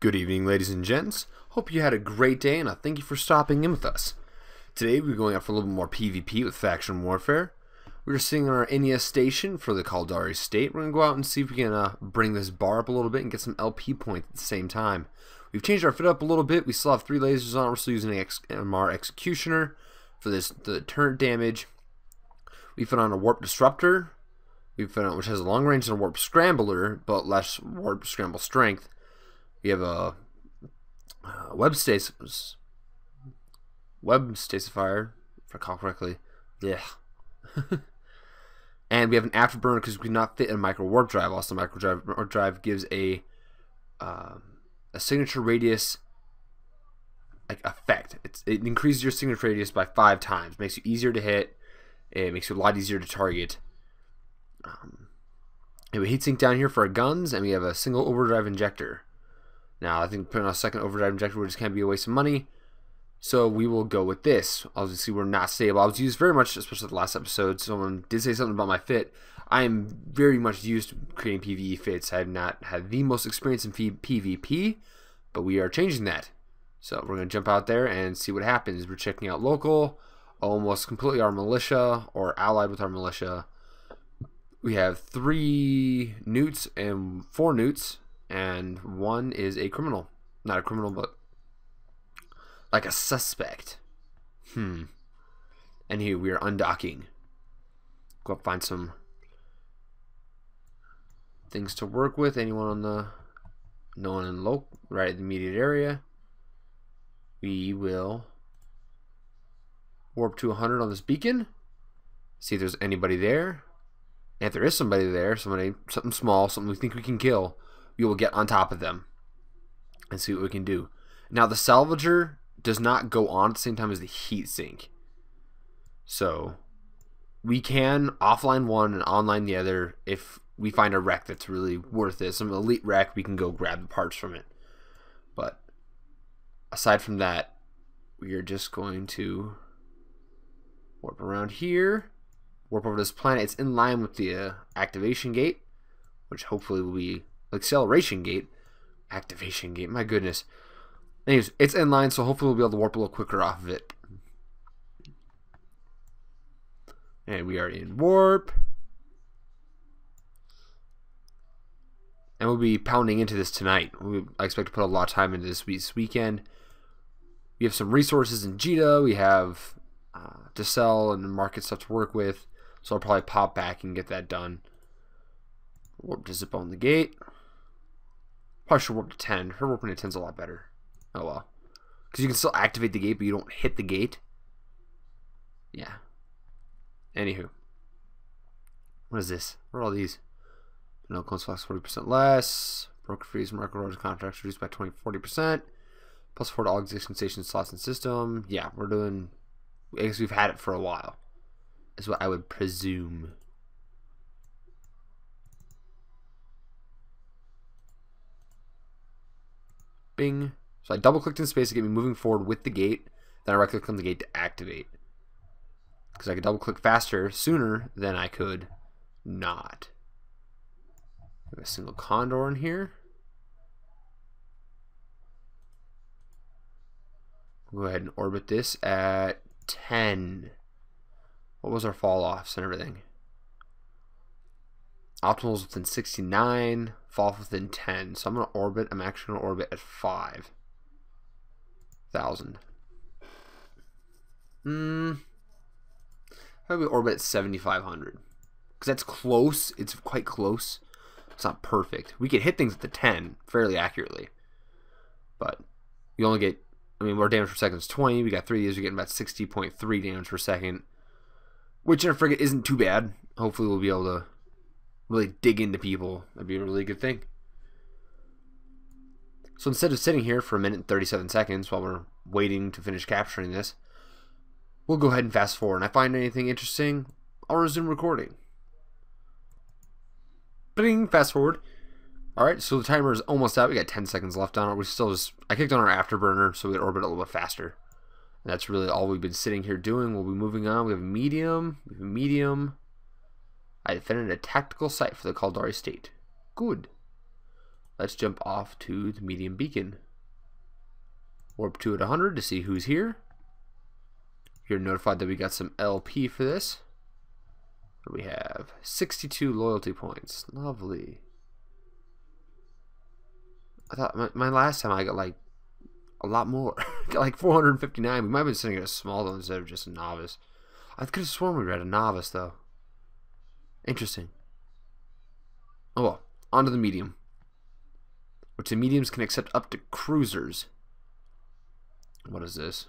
Good evening, ladies and gents. Hope you had a great day, and I thank you for stopping in with us. Today we're going out for a little bit more PvP with Faction Warfare. We're sitting on our NES station for the Caldari State. We're going to go out and see if we can bring this bar up a little bit and get some LP points at the same time. We've changed our fit up a little bit. We still have 3 lasers on. We're still using an MR Executioner for the turret damage. We put on a Warp Disruptor, which has a long range and a Warp Scrambler, but less Warp Scramble strength. We have a web stasifier, if I recall correctly. Yeah. And we have an afterburner because we could not fit in a micro warp drive. Also, micro warp drive gives a signature radius effect. It increases your signature radius by 5 times. Makes you easier to hit. It makes you a lot easier to target. We have a heatsink down here for our guns, and we have a single overdrive injector. Now, I think putting on a second overdrive injector would just kind of be a waste of money. So we will go with this. Obviously, we're not stable. I was used very much, especially the last episode. Someone did say something about my fit. I am very much used to creating PvE fits. I have not had the most experience in PvP, but we are changing that. So we're going to jump out there and see what happens. We're checking out local, almost completely our militia, or allied with our militia. We have 3 newts and 4 newts. And 1 is a criminal. Not a criminal, but like a suspect. And here we are undocking. Go up, find some things to work with. Anyone on the... No one in local, right in the immediate area. We will warp to 100 on this beacon. See if there's anybody there. And if there is somebody there, something small, something we think we can kill, we will get on top of them and see what we can do. Now, the salvager does not go on at the same time as the heat sink. So, we can offline one and online the other if we find a wreck that's really worth it. Some elite wreck, we can go grab the parts from it. But, aside from that, we are just going to warp around here. Warp over this planet. It's in line with the activation gate, which hopefully will be... acceleration gate, activation gate, my goodness. Anyways, it's in line, so hopefully we'll be able to warp a little quicker off of it. And we are in warp. And we'll be pounding into this tonight. I expect to put a lot of time into this weekend. We have some resources in Jita. We have to sell and market stuff to work with. So I'll probably pop back and get that done. Warp to zip on the gate. Probably should warp to 10. Her warping to 10 is a lot better. Oh well. Because you can still activate the gate, but you don't hit the gate. Yeah. Anywho. What is this? What are all these? No close flex 40% less. Broker fees, market orders, contracts reduced by 40%. Plus 4 to all existing station slots and system. Yeah, we're doing... I guess we've had it for a while. Is what I would presume. Bing. So I double clicked in space to get me moving forward with the gate. Then I right click on the gate to activate. Because I could double click faster sooner than I could not. We have a single condor in here. We'll go ahead and orbit this at 10. What was our fall offs and everything? Optimal is within 69, fall off within 10. So I'm going to orbit, I'm actually going to orbit at 5,000. Probably orbit at 7,500. Because that's close, it's quite close. It's not perfect. We could hit things at the 10 fairly accurately. But we only get, I mean, our damage per second is 20. We got 3 of these, we're getting about 60.3 damage per second. Which in a frigate isn't too bad. Hopefully we'll be able to really dig into people. That'd be a really good thing. So instead of sitting here for 1 minute and 37 seconds while we're waiting to finish capturing this, we'll go ahead and fast forward. And if I find anything interesting, I'll resume recording. Bing, fast forward. Alright, so the timer is almost out. We got 10 seconds left on it. We still just, I kicked on our afterburner so we could orbit a little bit faster. And that's really all we've been sitting here doing. We'll be moving on. We have a medium. We have a medium. I defended a tactical site for the Caldari State. Good. let's jump off to the medium beacon. Warp to at 100 to see who's here. You're notified that we got some LP for this. We have 62 loyalty points. Lovely. I thought my last time I got like a lot more. Got like 459. We might have been sitting at a small though instead of just a novice. I could have sworn we read a novice though. Interesting. Oh well, on to the medium. Which the mediums can accept up to cruisers. What is this?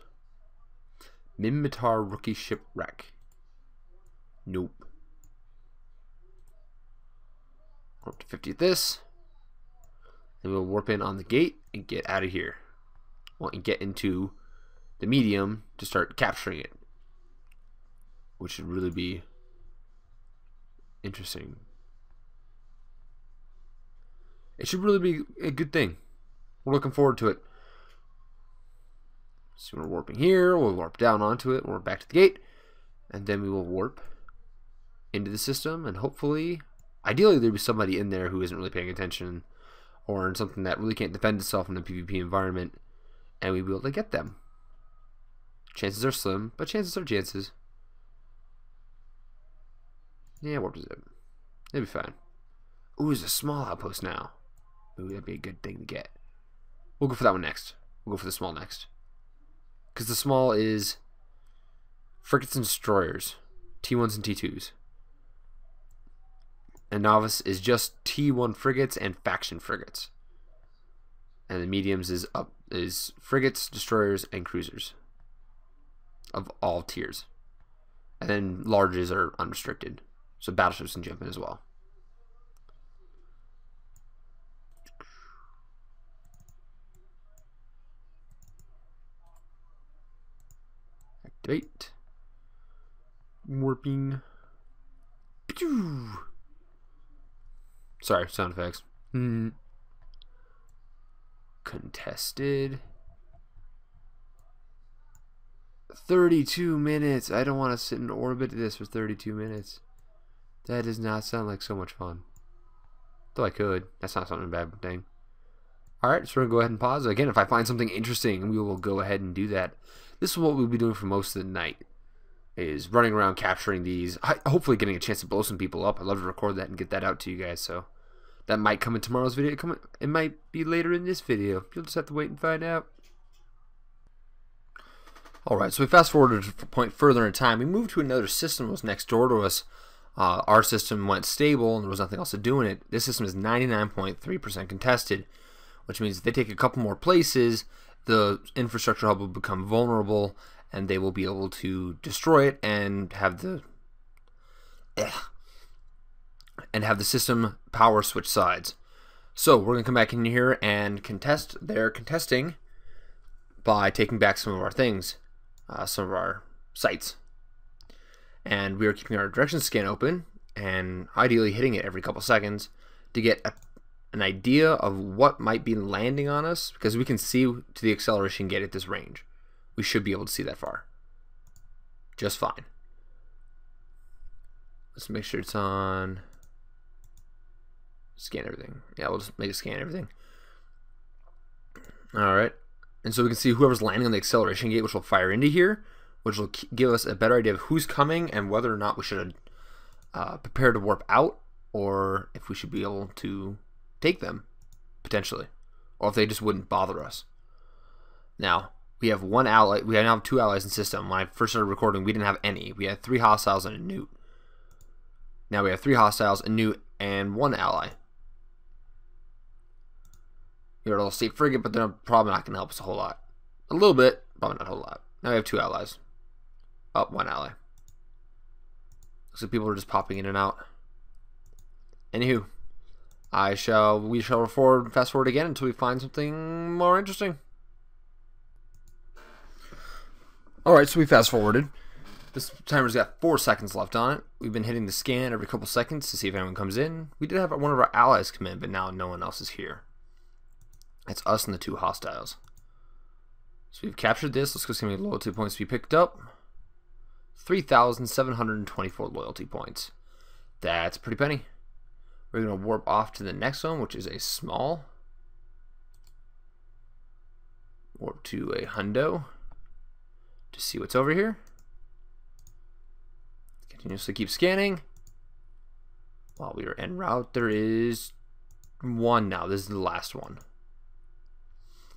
Minmatar rookie shipwreck. Nope. Warp to 50 at this. And we'll warp in on the gate and get out of here. Well, and get into the medium to start capturing it. Which should really be interesting. It should really be a good thing. We're looking forward to it. So we're warping here, we'll warp down onto it, warp back to the gate, and then we will warp into the system, and hopefully, ideally there'll be somebody in there who isn't really paying attention, or in something that really can't defend itself in a PvP environment, and we'll be able to get them. Chances are slim, but chances are chances. Yeah, warp to zip. It'll be fine. Ooh, there's a small outpost now. Ooh, that'd be a good thing to get. We'll go for that one next. We'll go for the small next. Because the small is frigates and destroyers, T1s and T2s. And novice is just T1 frigates and faction frigates. And the mediums is frigates, destroyers, and cruisers of all tiers. And then larges are unrestricted, so battleships can jump in as well. Activate. Warping. Sorry, sound effects. Contested. 32 minutes. I don't want to sit in orbit of this for 32 minutes. That does not sound like so much fun. Though I could. That's not something bad thing. Alright, so we're going to go ahead and pause. Again, if I find something interesting, we will go ahead and do that. This is what we'll be doing for most of the night. Is running around capturing these. Hopefully getting a chance to blow some people up. I'd love to record that and get that out to you guys. So that might come in tomorrow's video. It might be later in this video. You'll just have to wait and find out. Alright, so we fast forwarded a point further in time. We moved to another system that was next door to us. Our system went stable and there was nothing else to do in it. This system is 99.3% contested, which means if they take a couple more places, the infrastructure hub will become vulnerable and they will be able to destroy it and have the system power switch sides. So we're going to come back in here and contest. They're contesting by taking back some of our things, some of our sites. And we are keeping our direction scan open and ideally hitting it every couple seconds to get an idea of what might be landing on us, because we can see to the acceleration gate at this range. We should be able to see that far just fine. Let's make sure it's on. Scan everything. Yeah, we'll just make it scan everything. Alright. And so we can see whoever's landing on the acceleration gate, which will fire into here, which will give us a better idea of who's coming and whether or not we should prepare to warp out, or if we should be able to take them, potentially. Or if they just wouldn't bother us. Now, we have one ally. We now have 2 allies in system. When I first started recording, we didn't have any. We had 3 hostiles and a newt. Now we have 3 hostiles, a newt, and 1 ally. You're a little state frigate, but they're probably not going to help us a whole lot. A little bit, probably not a whole lot. Now we have 2 allies. Oh, 1 ally. Looks like people are just popping in and out. Anywho, we shall fast forward again until we find something more interesting. Alright, so we fast forwarded. This timer's got 4 seconds left on it. We've been hitting the scan every couple seconds to see if anyone comes in. We did have one of our allies come in, but now no one else is here. It's us and the 2 hostiles. So we've captured this. Let's go see how many loyalty points we picked up. 3,724 loyalty points. That's a pretty penny. We're going to warp off to the next one, which is a small. to a hundo to see what's over here. Continuously keep scanning. While we are en route, there is one now. This is the last one.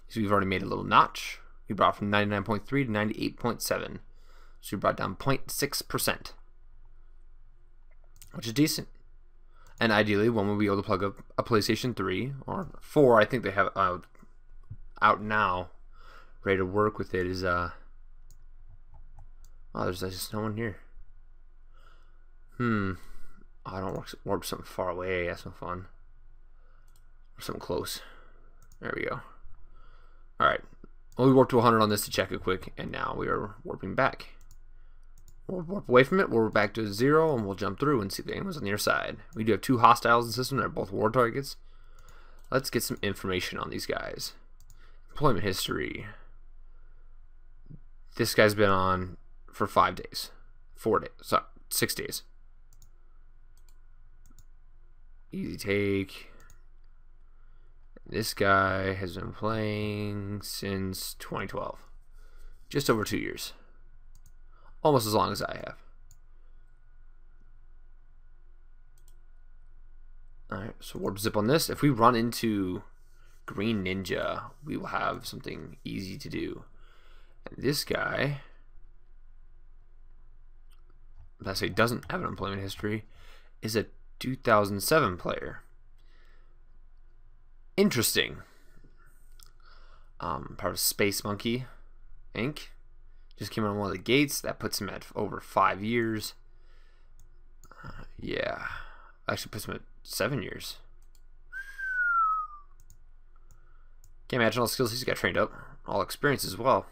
So we've already made a little notch. We brought from 99.3 to 98.7. So we brought down 0.6%, which is decent. And ideally, one will be able to plug up a PlayStation 3 or 4. I think they have out now, ready to work with it. Is oh, there's just no one here. Oh, I don't warp something far away. That's no fun. Or something close. There we go. Alright. Well, we warped to 100 on this to check it quick, and now we are warping back. We'll warp away from it, we'll warp back to 0, and we'll jump through and see if anyone's on the other side. We do have 2 hostiles in the system. They're both war targets. Let's get some information on these guys. Employment history. This guy's been on for 5 days. 4 days. Sorry, 6 days. Easy take. This guy has been playing since 2012. Just over 2 years. Almost as long as I have. Alright, so warp zip on this. If we run into Green Ninja, we will have something easy to do. And this guy, let's say doesn't have an employment history, is a 2007 player. Interesting. Part of Space Monkey Inc. Just came on one of the gates. That puts him at over 5 years. Yeah. Actually puts him at 7 years. Can't imagine all the skills he's got trained up. All experience as well.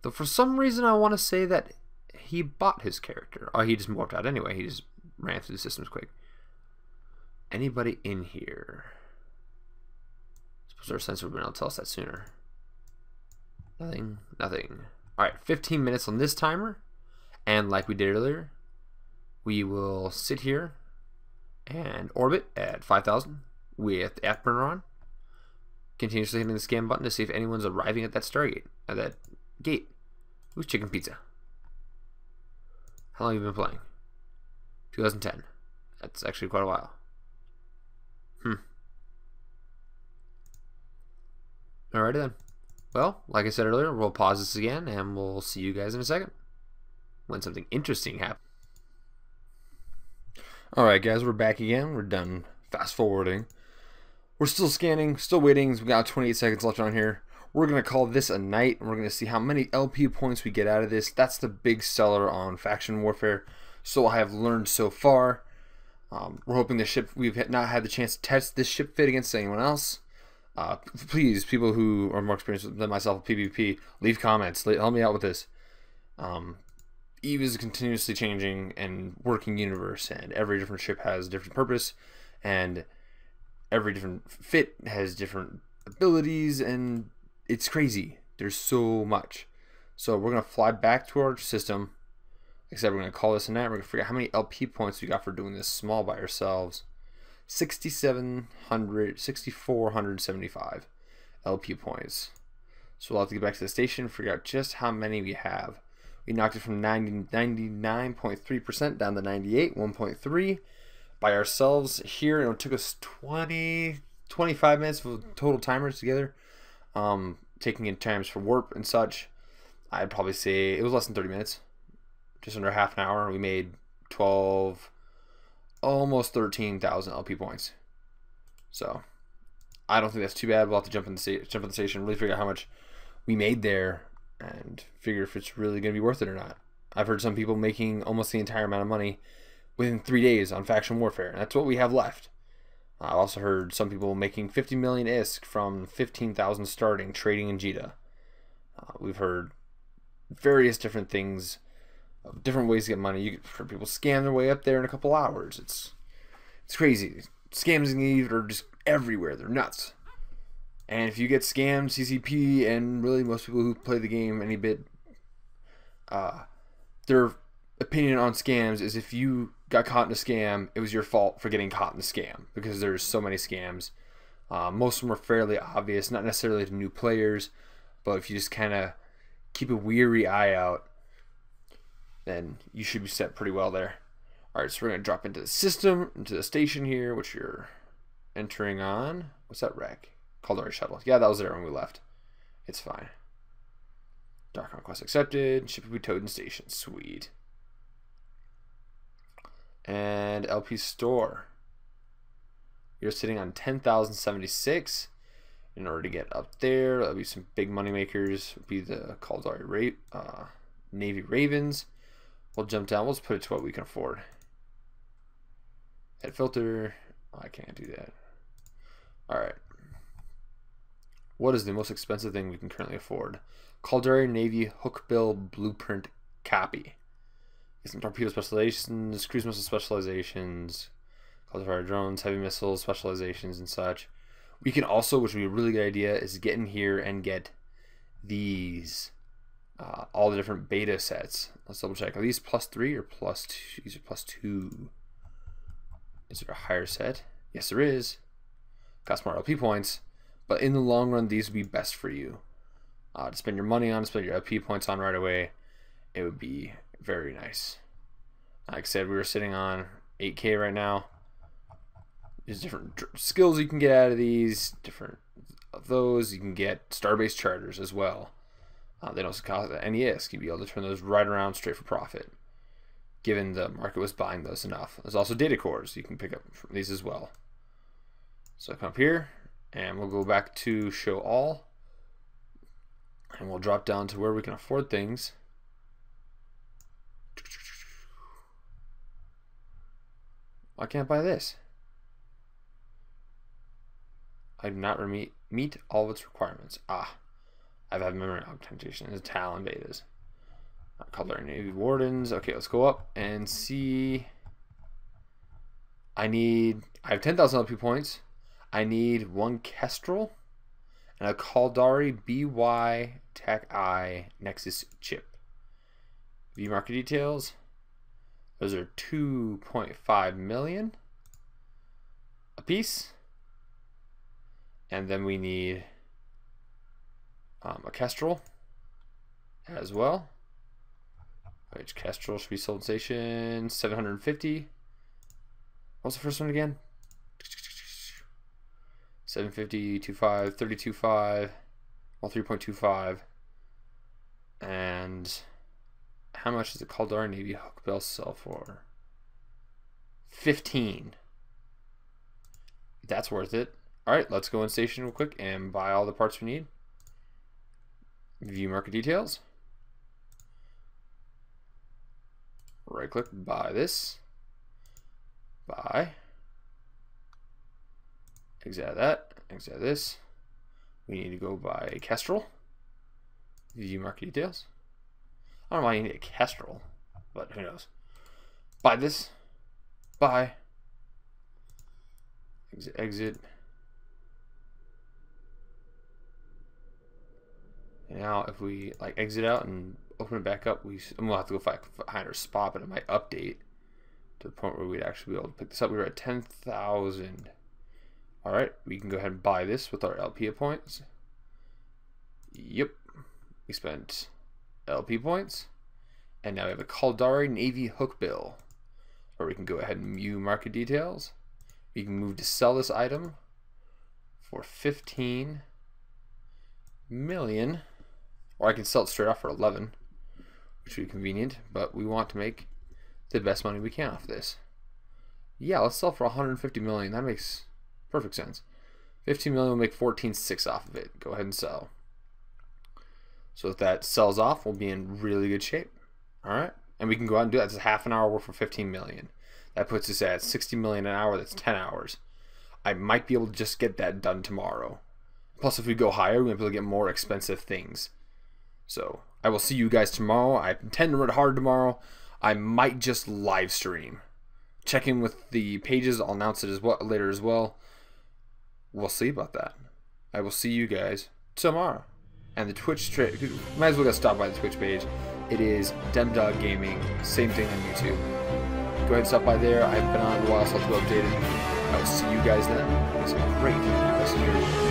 Though for some reason I want to say that he bought his character. Oh, he just warped out anyway. He just ran through the systems quick. Anybody in here? Suppose our sensor would have been able to tell us that sooner. Nothing. Nothing. Alright, 15 minutes on this timer. And like we did earlier, we will sit here and orbit at 5,000 with the afterburner on. Continuously hitting the scan button to see if anyone's arriving at that Stargate. At that gate. Who's Chicken Pizza? How long have you been playing? 2010. That's actually quite a while. Alrighty then. Well, like I said earlier, we'll pause this again and we'll see you guys in a second when something interesting happens. Alright guys, we're back again. We're done fast forwarding. We're still scanning, still waiting. We've got 28 seconds left on here. We're going to call this a night, and we're going to see how many LP points we get out of this. That's the big seller on faction warfare, so I have learned so far. We're hoping the ship, we've not had the chance to test this ship fit against anyone else. Please, people who are more experienced than myself with PvP, leave comments. Help me out with this. EVE is a continuously changing and working universe, and every different ship has a different purpose, and every different fit has different abilities, and it's crazy. There's so much. So we're going to fly back to our system. Like I said, we're going to call this a night. We're going to figure out how many LP points we got for doing this small by ourselves. 6,475 LP points. So we'll have to get back to the station, figure out just how many we have. We knocked it from 99.3% down to 98, 1.3 by ourselves here. It took us 25 minutes of total timers together, taking in times for warp and such. I'd probably say it was less than 30 minutes, just under half an hour. We made 12, almost 13,000 LP points. So I don't think that's too bad. We'll have to jump in the station, really figure out how much we made there, and figure if it's really going to be worth it or not. I've heard some people making almost the entire amount of money within 3 days on faction warfare, and that's what we have left. I've also heard some people making 50 million ISK from 15,000 starting trading in Jita. We've heard various different things, different ways to get money. You heard people scam their way up there in a couple hours. It's crazy. Scams in EVE are just everywhere. They're nuts. And if you get scammed, CCP, and really most people who play the game any bit, their opinion on scams is if you got caught in a scam, it was your fault for getting caught in the scam, because there's so many scams. Most of them are fairly obvious, not necessarily to new players, But if you just kind of keep a weary eye out, then you should be set pretty well there. Alright, so we're going to drop into the system, into the station here, which you're entering on. What's that wreck? Caldari shuttle. Yeah, that was there when we left. It's fine. Dark Conquest accepted. Ship will be towed in station. Sweet. And LP store. You're sitting on 10,076. In order to get up there, that'll be some big money makers. Would be the Caldari Navy Ravens. We'll jump down. We'll just put it to what we can afford. Head filter. Oh, I can't do that. All right. What is the most expensive thing we can currently afford? Caldari Navy Hookbill Blueprint Copy. Get some torpedo specializations, cruise missile specializations, Caldari drones, heavy missiles specializations, and such. We can also, which would be a really good idea, is get in here and get these, all the different beta sets. Let's double check. Are these +3 or +2? These are +2. Is there a higher set? Yes, there is. Cost more LP points, but in the long run, these would be best for you. To spend your money on, to spend your LP points on right away, it would be very nice. Like I said, we were sitting on 8K right now. There's different skills you can get out of these, different of those. You can get Starbase charters as well. They don't cost any risk. You'd be able to turn those right around straight for profit, given the market was buying those enough. There's also data cores you can pick up from these as well. So come up here, and we'll go back to show all, and we'll drop down to where we can afford things. Why can't I buy this? I do not meet all of its requirements. I've had memory augmentation. It's Talon betas. Caldari Navy Wardens. Okay, let's go up and see. I have 10,000 LP points. I need 1 Kestrel and a Caldari BY TAC I Nexus chip. View market details. Those are 2.5 million a piece. And then we need a Kestrel as well. Which Kestrel should be sold station 750. What's the first one again? 750, 25, 32.5, well 3.25. And how much does the Caldari Navy Hookbill sell for? 15. That's worth it. Alright, let's go in station real quick and buy all the parts we need. View market details. Right click, buy this. Buy. Exit that. Exit this. We need to go buy a Kestrel. View market details. I don't know why you need a Kestrel, but who knows. Buy this. Buy. Exit, exit. And now if we like exit out and open it back up, we'll have to go find our spot, but it might update to the point where we'd actually be able to pick this up. We were at 10,000. Alright, we can go ahead and buy this with our LP points. Yep. We spent LP points. And now we have a Caldari Navy Hookbill, where we can go ahead and view market details. We can move to sell this item for 15 million. Or I can sell it straight off for 11, which would be convenient, but we want to make the best money we can off this. Yeah, let's sell for 150 million. That makes perfect sense. 15 million will make 14.6 off of it. Go ahead and sell. So if that sells off, we'll be in really good shape. Alright? And we can go out and do that. It's a half an hour work for 15 million. That puts us at 60 million an hour. That's 10 hours. I might be able to just get that done tomorrow. Plus, if we go higher, we might be able to get more expensive things. So, I will see you guys tomorrow. I intend to run hard tomorrow. I might just live stream. Check in with the pages. I'll announce it as well later as well. We'll see about that. I will see you guys tomorrow. And the Twitch, might as well go stop by the Twitch page. It is DemDogGaming. Same thing on YouTube. Go ahead and stop by there. I haven't been on in a while, so I'll have to go update it. I will see you guys then. It's a great rest of your